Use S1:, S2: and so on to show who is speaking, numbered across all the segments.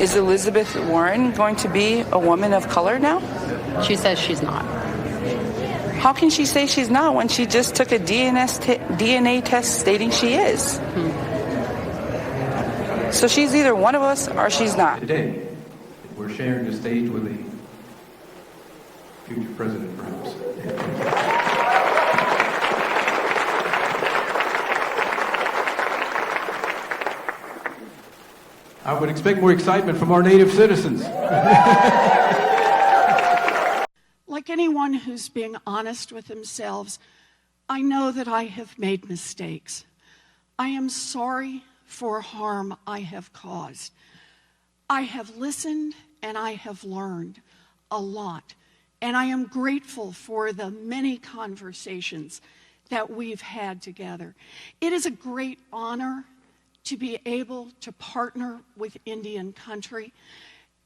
S1: Is Elizabeth Warren going to be a woman of color now?
S2: She says she's not.
S1: How can she say she's not when she just took a DNA test stating she is? So she's either one of us or she's not.
S3: Today, we're sharing the stage with a future president, perhaps. I would expect more excitement from our native citizens.
S4: Like anyone who's being honest with themselves, I know that I have made mistakes. I am sorry for harm I have caused. I have listened and I have learned a lot. And I am grateful for the many conversations that we've had together. It is a great honor to be able to partner with Indian country.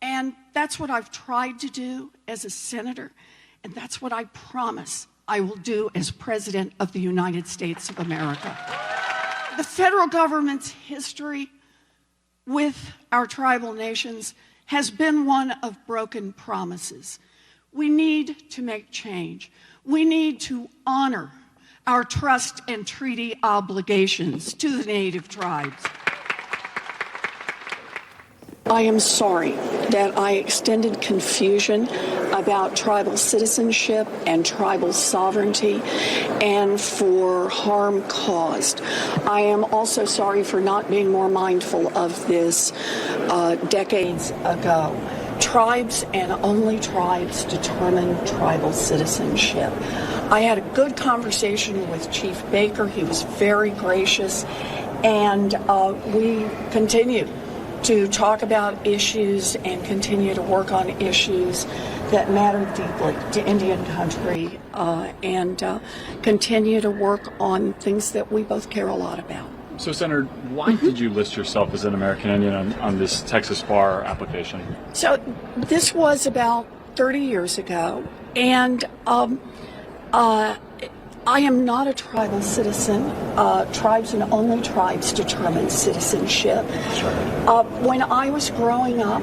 S4: And that's what I've tried to do as a senator. And that's what I promise I will do as President of the United States of America. The federal government's history with our tribal nations has been one of broken promises. We need to make change. We need to honor our trust and treaty obligations to the Native tribes. I am sorry that I extended confusion about tribal citizenship and tribal sovereignty and for harm caused. I am also sorry for not being more mindful of this decades ago. Tribes and only tribes determine tribal citizenship. I had a good conversation with Chief Baker. He was very gracious, and we continue to talk about issues and continue to work on issues that matter deeply to Indian country and continue to work on things that we both care a lot about.
S5: So, Senator, why did you list yourself as an American Indian on this Texas bar application?
S4: So this was about 30 years ago, and I am not a tribal citizen. Tribes and only tribes determine citizenship. When I was growing up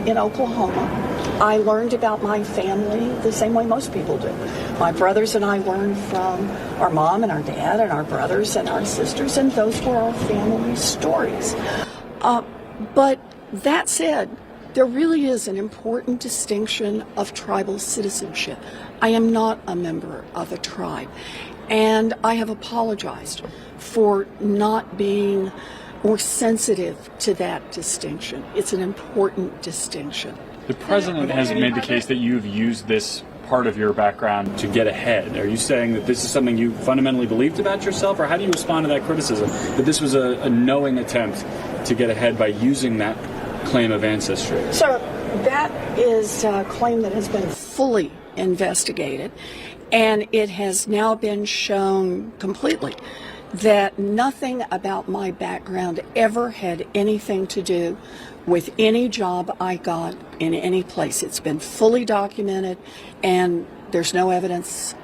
S4: in Oklahoma, I learned about my family the same way most people do. My brothers and I learned from our mom and our dad and our brothers and our sisters, and those were our family stories. But that said, there really is an important distinction of tribal citizenship. I am not a member of a tribe, and I have apologized for not being more sensitive to that distinction. It's an important distinction.
S5: The president has made the case that you've used this part of your background to get ahead. Are you saying that this is something you fundamentally believed about yourself, or how do you respond to that criticism, that this was a knowing attempt to get ahead by using that claim of ancestry?
S4: So that is a claim that has been fully investigated, and it has now been shown completely that nothing about my background ever had anything to do with any job I got in any place. It's been fully documented, and there's no evidence